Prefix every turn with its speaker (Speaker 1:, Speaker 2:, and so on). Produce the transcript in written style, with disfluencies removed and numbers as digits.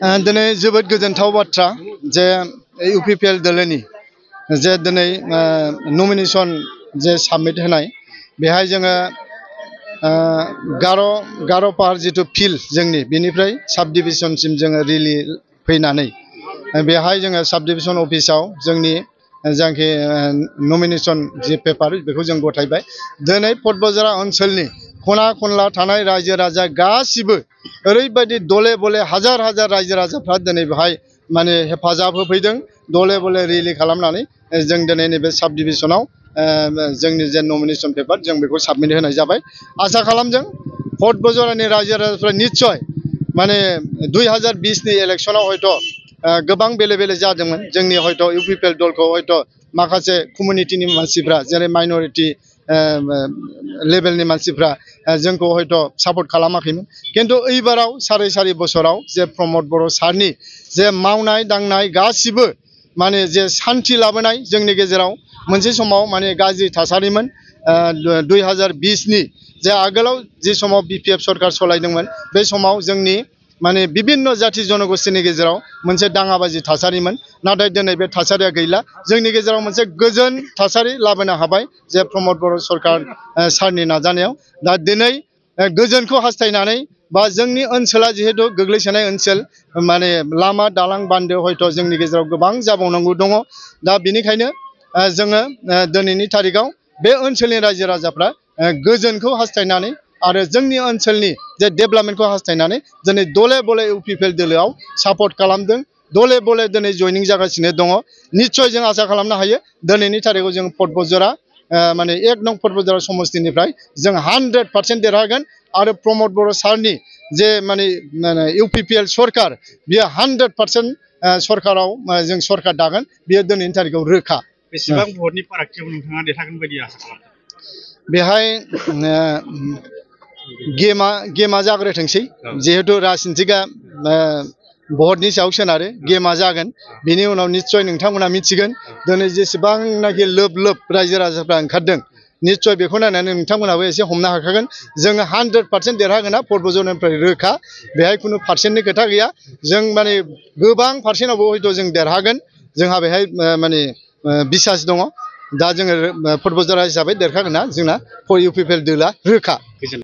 Speaker 1: दिनै जोबोद गोजोनथाव बाथ्रा जे इउपिपिएल दोलोनि जे दिनै नमिनेशन जे साबमिट होनाय बेहाय जोङो गार' पाहार जिथु फिल्ड जोंनि बेनिफ्राय साब डिभिजनसिम जोङो रिलि फैनानै बेहाय जोङो साब डिभिजन अफिसाव जोंनि जायखि नमिनेशन जि पेपार बेखौ जों गथायबाय। दिनै पटबजरा ओनसोलनि खना खनला थानाय रायजो राजा गासिबो ओरैबायदि दले बले हाजार हाजार रायजो राजाफ्रा दिनै बेहाय माने हेफाजाब होफैदों दले बले रिलि खालामनानै जों दिनै नैबे साब डिभिजनाव जोंनि जे नमिनेशन पेपार जों बेखौ साबमिट होनाय जाबाय। आसा खालामदों पटबजरानि रायजो राजाफ्रा निस्सय माने 2020 नि इलेक्शनाव हयथ' गोबां बेले बेले जादोंमोन जोंनि हयथ' इउपिपिएल दलखौ हयथ' माखासे कमिउनिटिनि मानसिफ्रा जेरै माइनरिटि लेभेलनि मानसिफ्रा जोंखौ हयथ' सापर्ट खालामाखैमोन किन्तु एइबाराव सारि बोसोराव जे प्रमद बर' सारनि जे मावनाय दांनाय गासिबो माने जे सान्थि लाबोनाय जोंनि गेजेराव मोनसे समाव माने गाज्रि थासारिमोन 2020 नि जे आगोलाव जे समाव बिपिएफ सरकार सलायदोंमोन बे समाव जोंनि माने बिभिन्न जाति जनगोष्ठीनि गेजेराव मोनसे दाङाबाजि थासारिमोन नाथाय दिनै बे थासारिया गैला जोंनि गेजेराव मोनसे गोजोन थासारि लाबोनो हाबाय जे प्रमद बर' सरकार सारनि नाजानायाव दा दिनै गोजोनखौ हास्थायनानै बा जोंनि ओनसोला जिहेतु गोग्लैसोनाय ओनसोल माने लामा दालां बान्दो हयथ' जोंनि गेजेराव गोबां जाबावनांगौ दङ दा बेनिखायनो जोङो दिनैनि तारिखाव बे ओनसोलनि रायजो राजाफ्रा गोजोनखौ हास्थायनानै आरो जोंनि ओनसोलनि जे डेभेलपमेन्टखौ हास्थायनानै दिनै दले बले इउपिपिएल दोलोआव सापर्ट खालामदों दले बले दिनै जयनिं जागासिनो दङ। निस्सय जों आसा खालामनो हायो दिनैनि तारिखाव जों पटबजरा माने 1 नं पटबजरा समस्तिनिफ्राय जों 100% देरहागोन आरो प्रमद बर' सारनि जे माने इउपिपिएल सरकार बियो 100% सरकाराव जों सरकार दागोन बियो दिनैनि तारिखाव रोखा।
Speaker 2: बेसेबां भटनि फारागथियाव नोंथाङा देरहागोन बायदि आसा खालामदों?
Speaker 1: बेहाय गेमा जाग्रोथोंसै जिहेतु राजनितिकआ भटनि सायाव सोनारो गेमा जागोन बिनि उनाव निस्सय नोंथांमोना मिथिगोन दिनै जेसेबांनाखि लोब लोब रायजो राजाफ्रा ओंखारदों निस्सय बेखौ नायनानै नोंथांमोनाबो एसे हमनो हाखागोन जोङो 100% देरहागोना पटबजरानिफ्राय रोखा बेहाय खुनु पार्सेन्टनि खोथा गैया जों माने गोबां पार्सेन्टआवबो हयथ' जों देरहागोन जोंहा बेहाय माने बिसास दङ दा जोङो पटबजरा हिसाबै देरहागोना जोंना इउपिपिएल दोलोआ रोखा।